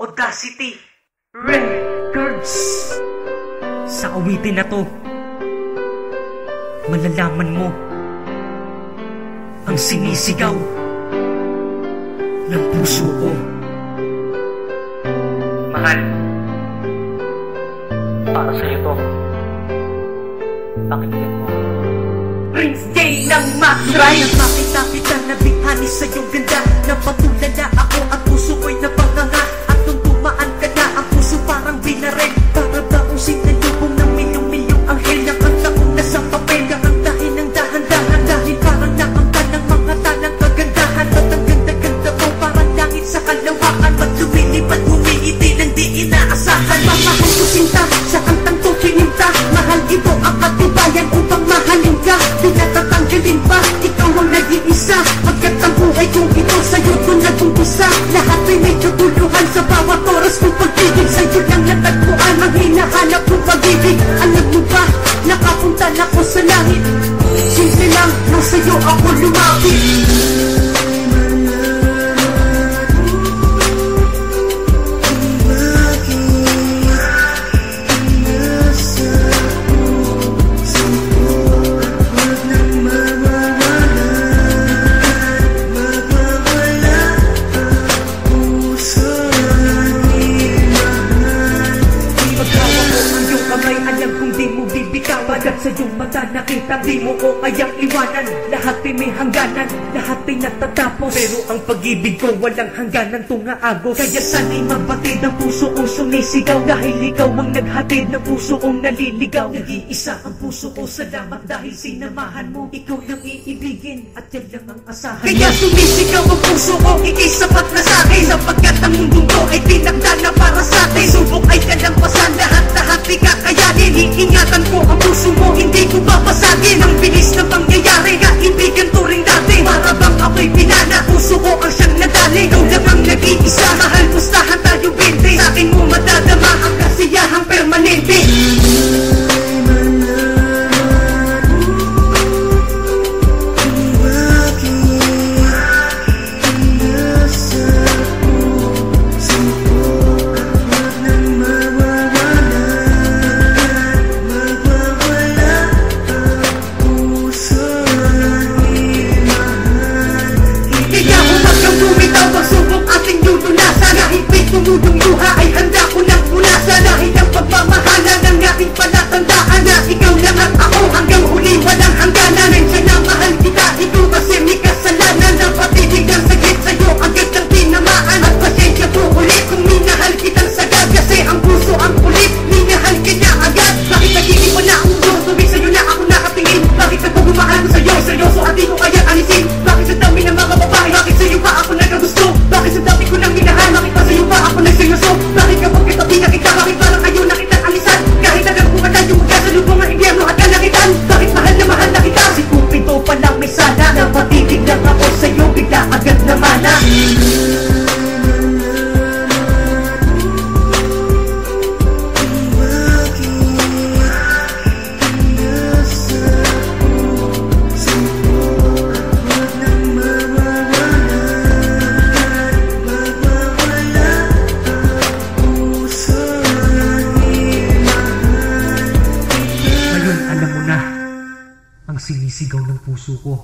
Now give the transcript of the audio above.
Audacity Records. Sa awitin na to, malalaman mo ang sinisigaw ng puso ko. Mahal, para sa'yo to. Pakinggan mo. Prince J ng Macray. Nang makita kita, nabihani sa iyong ganda. Napatulala ako at puso ko'y napanganga. At nung tumaan ka na, ang puso parang binaril. Para baong sinalubong ng milyong-milyong anghel. Nakanta ko na sa papel, kakantahin ng dahan-dahan. Dahil parang nakanta ng mga tanang kagandahan. At ang ganda-ganda mo, parang langit sa kalawakan. Ba't lumilipad, umiiti ng di inaasahan. Mamahal ko sinta, sa kantang to pininta. Mahal ito ang katibayan upang mahalin ka. Di natatanggalin pa, ikaw ang nag-iisa. Pagkat ang buhay kong ito sa'yo ko nag-umpisa. Lahat ay may katuluhan sa bawat oras kong pag-ibig. Sa'yo lang natagpuan, ang hinahanap kong pag-ibig. Alam mo ba, nakapunta na ko sa langit. Simple lang, nang sa'yo ako lumapit. Agad sa iyong mata nakita, di mo ko kayang iwanan. Lahat ay may hangganan, lahat ay natatapos. Pero ang pag-ibig ko walang hangganan, tungaagos. Kaya sana'y mabatid ang puso kong sumisigaw. Dahil ikaw ang naghatid ng puso kong naliligaw. Nag-iisa ang puso ko, salamat dahil sinamahan mo. Ikaw lang iibigin at yan lang ang asahan. Kaya sumisigaw ang puso ko, ika'y sapat na sa'kin. Sapagkat ang mundong ko ay tinagda na para sa'tin. Subok ay kalampasan, lahat-lahat ay kakayanin. Iingatan ko ang puso mo, hindi ko papasagin. Ang bilis na pangyayari, kaibigan to rin dati. Para bang ako'y pinana, puso ko ang siyang nadali. Ikaw lang ang nag-iisa, mahal, pustahan tayo 20. Sa akin mo madadama ang kasiyahang permanente. Tumudong luha ay handa ko nang punasan. Dahil ang pagmamahala ng aking palatandaan na ikaw lang at ako hanggang huli walang hangganan. Nandiyan na mahal kita, ikaw kasi may kasalanan. Napatinig ang saglit sa'yo agad ng tinamaan. At pasensya po ulit kung minahal kitang sagad. Kasi ang puso ang kulit, minahal ka niya agad. Bakit nagiging mo na ang mundo, tubig sa'yo na ako nakatingin. Bakit nagpagumahal ko sa'yo, seryoso at di ko kaya alisin. Bakit sa dami ng mga babae, bakit sa'yo pa ako nagkagusto. Bakit sa dami ko nang minahal, bakit pa sa'yo pa ako nagseryoso. Bakit kapag kitabi na kita, bakit parang ayaw na kitang alisan. Kahit nagkakuha tayo magkasalubong ang impyerno at kalakitan. Bakit mahal na kita, si Cupido palang may sana. Napatitig lang ako sa'yo, bigla agad na mana. Sinisigaw ng puso ko.